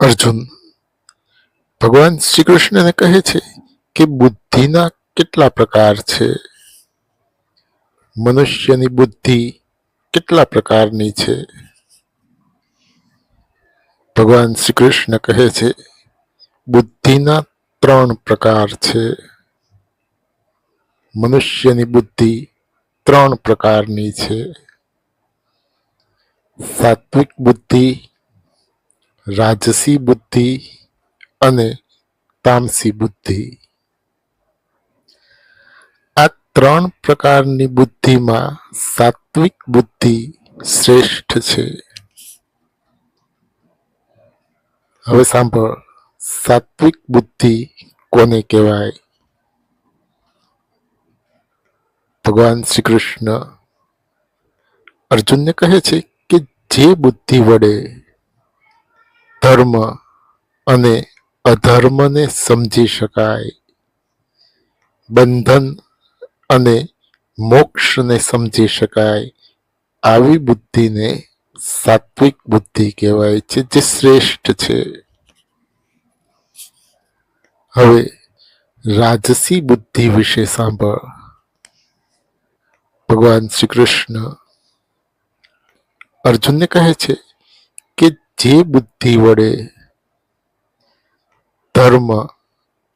અર્જુન ભગવાન શ્રી કૃષ્ણને કહે છે કે બુદ્ધિના કેટલા પ્રકાર છે? મનુષ્યની બુદ્ધિ કેટલા પ્રકારની છે? ભગવાન શ્રી કૃષ્ણ કહે છે બુદ્ધિના 3 પ્રકાર છે. મનુષ્યની બુદ્ધિ 3 પ્રકારની છે. સાત્વિક બુદ્ધિ, રાજસી બુદ્ધિ અને તામસી બુદ્ધિ. આ 3 પ્રકારની બુદ્ધિમાં સાત્વિક બુદ્ધિ શ્રેષ્ઠ છે. હવે સાંભળ, સાત્વિક બુદ્ધિ કોને કહેવાય? ભગવાન શ્રી કૃષ્ણ અર્જુનને કહે છે કે જે બુદ્ધિ વડે ધર્મ અને અધર્મને સમજી શકાય, બંધન અને મોક્ષને સમજી શકાય, આવી બુદ્ધિને સાત્વિક બુદ્ધિ કહેવાય છે, જે શ્રેષ્ઠ છે. હવે રાજસી બુદ્ધિ વિશે સાંભળ. ભગવાન શ્રી કૃષ્ણ અર્જુનને કહે છે કે જે બુદ્ધિ વડે ધર્મ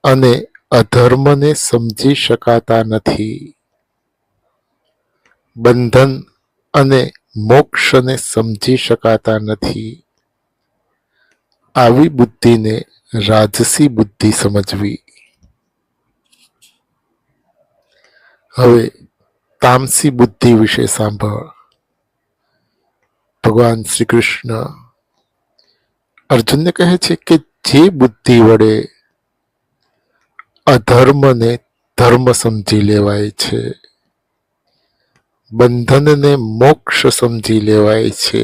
અને અધર્મને સમજી શકાતા નથી, બંધન અને મોક્ષને સમજી શકાતા નથી, આવી બુદ્ધિને રાજસી બુદ્ધિ સમજવી. હવે તામસી બુદ્ધિ વિશે સાંભળ. ભગવાન શ્રી કૃષ્ણ અર્જુનને કહે છે કે જે બુદ્ધિ વડે અધર્મને ધર્મ સમજી લેવાય છે, બંધનને મોક્ષ સમજી લેવાય છે,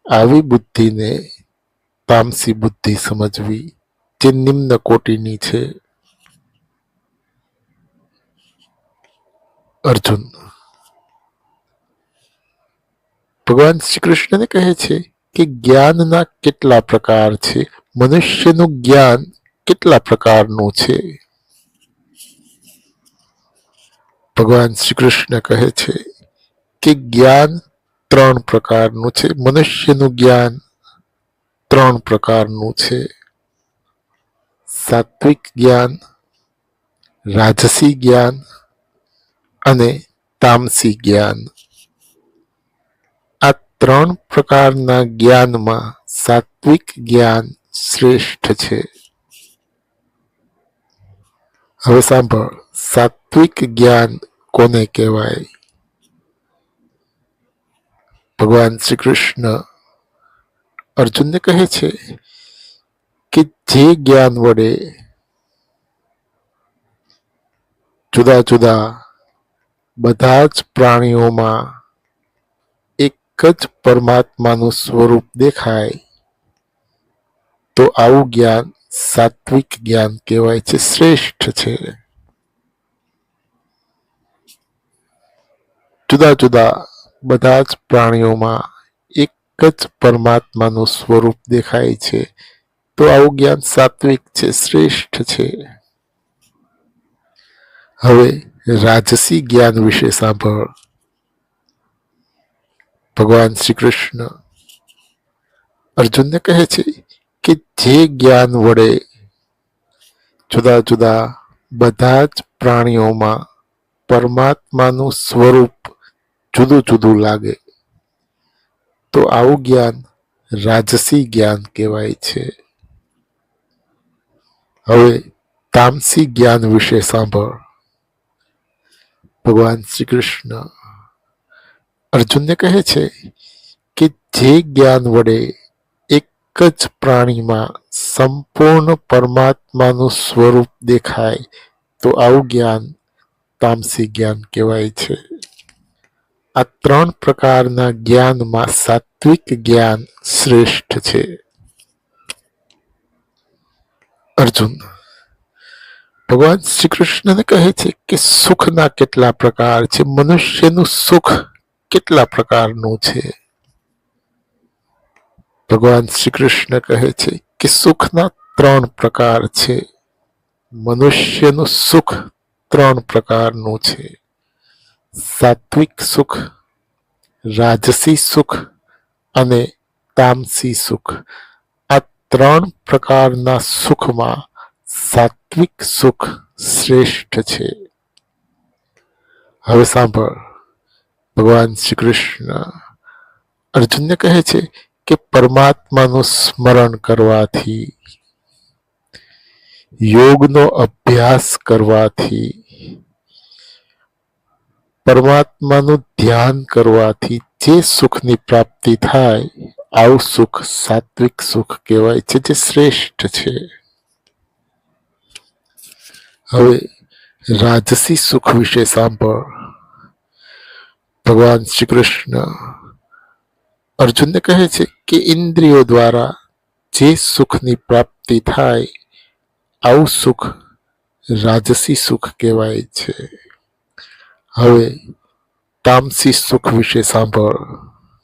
આવી બુદ્ધિને તામસી બુદ્ધિ સમજવી, જે નિમ્ન કોટીની છે. અર્જુન ભગવાન શ્રી કૃષ્ણને કહે છે કે જ્ઞાનના કેટલા પ્રકાર છે? મનુષ્યનું જ્ઞાન કેટલા પ્રકારનું છે? ભગવાન શ્રી કૃષ્ણ કહે છે કે જ્ઞાન 3 પ્રકારનું છે. મનુષ્યનું જ્ઞાન 3 પ્રકારનું છે. સાત્વિક જ્ઞાન, રાજસી જ્ઞાન અને તામસી જ્ઞાન. આ 3 પ્રકારના જ્ઞાનમાં સાત્વિક જ્ઞાન શ્રેષ્ઠ છે. હવે સાંભળ, સાત્વિક જ્ઞાન કોને કહેવાય? ભગવાન શ્રી કૃષ્ણ અર્જુનને કહે છે કે જે જ્ઞાન વડે જુદા જુદા બધા જ પ્રાણીઓમાં એક જ પરમાત્માનું સ્વરૂપ દેખાય, તો આવું જ્ઞાન સાત્વિક જ્ઞાન કહેવાય છે, શ્રેષ્ઠ છે. જુદા જુદા બધા જ પ્રાણીઓમાં એક જ પરમાત્માનું સ્વરૂપ દેખાય છે, તો આવું જ્ઞાન સાત્વિક છે, શ્રેષ્ઠ છે. હવે રાજસી જ્ઞાન વિશે સાંભળ. ભગવાન શ્રી કૃષ્ણ અર્જુનને કહે છે કે જે જ્ઞાન વડે જુદા જુદા બધા જ પ્રાણીઓમાં પરમાત્માનું સ્વરૂપ જુદું જુદું લાગે, તો આવું જ્ઞાન રાજસી જ્ઞાન કહેવાય છે. હવે તામસી જ્ઞાન વિશે સાંભળ. ભગવાન શ્રી કૃષ્ણ અર્જુનને કહે છે કે જે જ્ઞાન વડે એક જ પ્રાણીમાં સંપૂર્ણ પરમાત્માનું સ્વરૂપ દેખાય, તો આવું જ્ઞાન તામસી જ્ઞાન કહેવાય છે. આ 3 પ્રકારના જ્ઞાનમાં સાત્વિક જ્ઞાન શ્રેષ્ઠ છે. અર્જુન ભગવાન શ્રી કૃષ્ણને કહે છે કે સુખના કેટલા પ્રકાર છે? મનુષ્યનું સુખ કેટલા પ્રકારનું છે? ભગવાન શ્રી કૃષ્ણ કહે છે કે સુખના ત્રણ પ્રકાર છે. મનુષ્યનું સુખ ત્રણ પ્રકારનું છે: સાત્વિક સુખ, રાજસી સુખ અને તામસી સુખ. આ ત્રણ પ્રકારના સુખમાં સાત્વિક સુખ શ્રેષ્ઠ છે. હવે સાંભળ, ભગવાન શ્રી કૃષ્ણ અર્જુનને કહે છે કે પરમાત્માનું સ્મરણ કરવાથી, યોગનો અભ્યાસ કરવાથી, પરમાત્માનું ધ્યાન કરવાથી જે સુખની પ્રાપ્તિ થાય, આવું સુખ સાત્વિક સુખ કહેવાય છે, જે શ્રેષ્ઠ છે. હવે રાજસી સુખ વિશે સાંભળ. ભગવાન શ્રી કૃષ્ણ અર્જુનને કહે છે કે ઇન્દ્રિયો દ્વારા જે સુખની પ્રાપ્તિ થાય, આવું સુખ રાજસી સુખ કહેવાય છે. હવે તામસી સુખ વિશે સાંભળ.